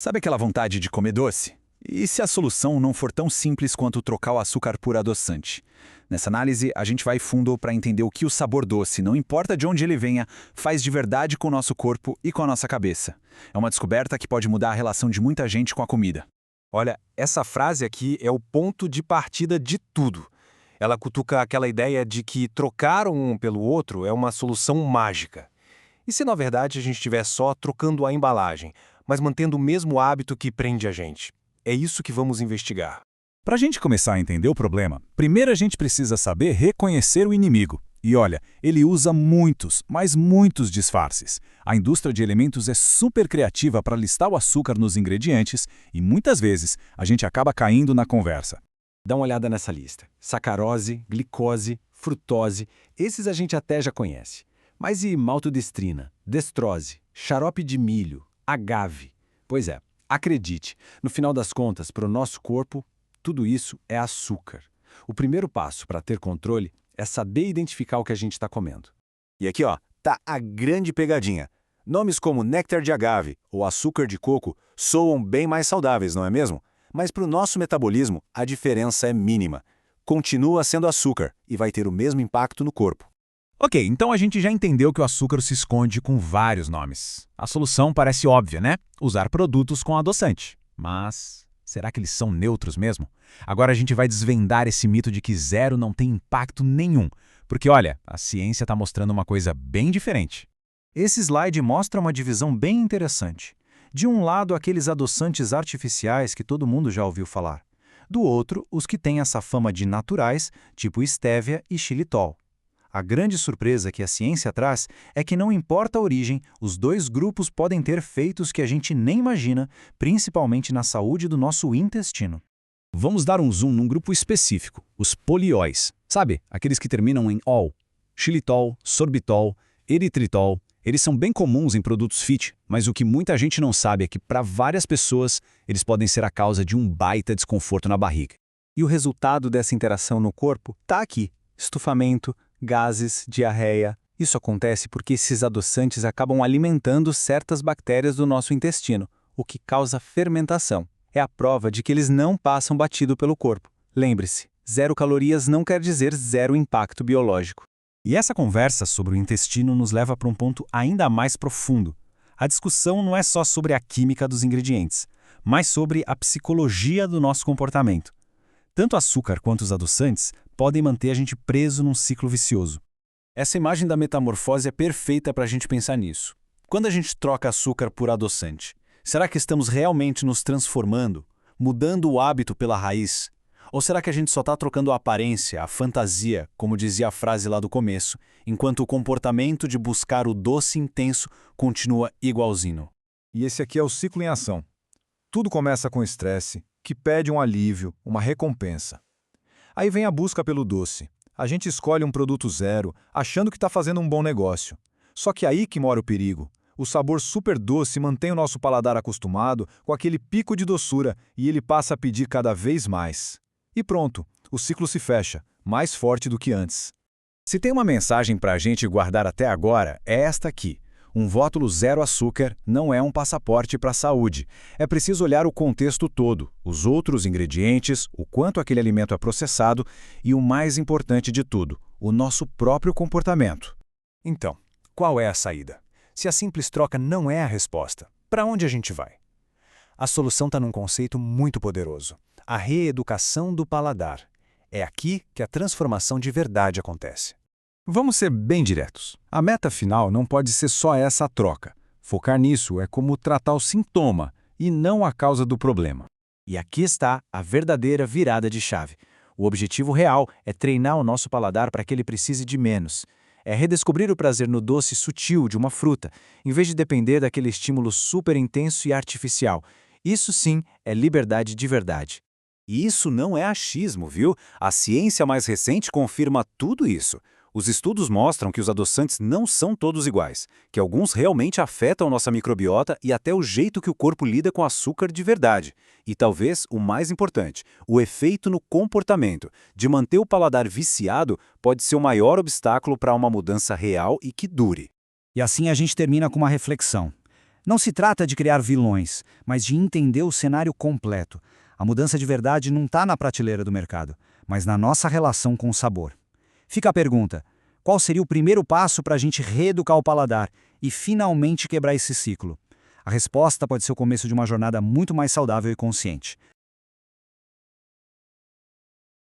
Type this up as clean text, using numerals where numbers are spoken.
Sabe aquela vontade de comer doce? E se a solução não for tão simples quanto trocar o açúcar por adoçante? Nessa análise, a gente vai fundo para entender o que o sabor doce, não importa de onde ele venha, faz de verdade com o nosso corpo e com a nossa cabeça. É uma descoberta que pode mudar a relação de muita gente com a comida. Olha, essa frase aqui é o ponto de partida de tudo. Ela cutuca aquela ideia de que trocar um pelo outro é uma solução mágica. E se na verdade a gente estiver só trocando a embalagem, mas mantendo o mesmo hábito que prende a gente? É isso que vamos investigar. Para a gente começar a entender o problema, primeiro a gente precisa saber reconhecer o inimigo. E olha, ele usa muitos, mas muitos disfarces. A indústria de alimentos é super criativa para listar o açúcar nos ingredientes e muitas vezes a gente acaba caindo na conversa. Dá uma olhada nessa lista. Sacarose, glicose, frutose, esses a gente até já conhece. Mas e maltodestrina, destrose, xarope de milho, agave? Pois é, acredite, no final das contas, para o nosso corpo, tudo isso é açúcar. O primeiro passo para ter controle é saber identificar o que a gente está comendo. E aqui, ó, tá a grande pegadinha. Nomes como néctar de agave ou açúcar de coco soam bem mais saudáveis, não é mesmo? Mas para o nosso metabolismo, a diferença é mínima. Continua sendo açúcar e vai ter o mesmo impacto no corpo. Ok, então a gente já entendeu que o açúcar se esconde com vários nomes. A solução parece óbvia, né? Usar produtos com adoçante. Mas será que eles são neutros mesmo? Agora a gente vai desvendar esse mito de que zero não tem impacto nenhum. Porque olha, a ciência está mostrando uma coisa bem diferente. Esse slide mostra uma divisão bem interessante. De um lado, aqueles adoçantes artificiais que todo mundo já ouviu falar. Do outro, os que têm essa fama de naturais, tipo estévia e xilitol. A grande surpresa que a ciência traz é que não importa a origem, os dois grupos podem ter efeitos que a gente nem imagina, principalmente na saúde do nosso intestino. Vamos dar um zoom num grupo específico, os polióis. Sabe, aqueles que terminam em ol. Xilitol, sorbitol, eritritol. Eles são bem comuns em produtos fit, mas o que muita gente não sabe é que, para várias pessoas, eles podem ser a causa de um baita desconforto na barriga. E o resultado dessa interação no corpo está aqui: estufamento, gases, diarreia. Isso acontece porque esses adoçantes acabam alimentando certas bactérias do nosso intestino, o que causa fermentação. É a prova de que eles não passam batido pelo corpo. Lembre-se, 0 calorias não quer dizer zero impacto biológico. E essa conversa sobre o intestino nos leva para um ponto ainda mais profundo. A discussão não é só sobre a química dos ingredientes, mas sobre a psicologia do nosso comportamento. Tanto o açúcar quanto os adoçantes podem manter a gente preso num ciclo vicioso. Essa imagem da metamorfose é perfeita para a gente pensar nisso. Quando a gente troca açúcar por adoçante, será que estamos realmente nos transformando, mudando o hábito pela raiz? Ou será que a gente só está trocando a aparência, a fantasia, como dizia a frase lá do começo, enquanto o comportamento de buscar o doce intenso continua igualzinho? E esse aqui é o ciclo em ação. Tudo começa com estresse, que pede um alívio, uma recompensa. Aí vem a busca pelo doce. A gente escolhe um produto zero, achando que está fazendo um bom negócio. Só que aí que mora o perigo. O sabor super doce mantém o nosso paladar acostumado com aquele pico de doçura e ele passa a pedir cada vez mais. E pronto, o ciclo se fecha, mais forte do que antes. Se tem uma mensagem para a gente guardar até agora, é esta aqui. Um rótulo zero açúcar não é um passaporte para a saúde. É preciso olhar o contexto todo, os outros ingredientes, o quanto aquele alimento é processado e, o mais importante de tudo, o nosso próprio comportamento. Então, qual é a saída? Se a simples troca não é a resposta, para onde a gente vai? A solução está num conceito muito poderoso: a reeducação do paladar. É aqui que a transformação de verdade acontece. Vamos ser bem diretos. A meta final não pode ser só essa troca. Focar nisso é como tratar o sintoma e não a causa do problema. E aqui está a verdadeira virada de chave. O objetivo real é treinar o nosso paladar para que ele precise de menos. É redescobrir o prazer no doce sutil de uma fruta, em vez de depender daquele estímulo super intenso e artificial. Isso sim é liberdade de verdade. E isso não é achismo, viu? A ciência mais recente confirma tudo isso. Os estudos mostram que os adoçantes não são todos iguais, que alguns realmente afetam nossa microbiota e até o jeito que o corpo lida com açúcar de verdade. E talvez o mais importante, o efeito no comportamento, de manter o paladar viciado, pode ser o maior obstáculo para uma mudança real e que dure. E assim a gente termina com uma reflexão. Não se trata de criar vilões, mas de entender o cenário completo. A mudança de verdade não está na prateleira do mercado, mas na nossa relação com o sabor. Fica a pergunta: qual seria o primeiro passo para a gente reeducar o paladar e finalmente quebrar esse ciclo? A resposta pode ser o começo de uma jornada muito mais saudável e consciente.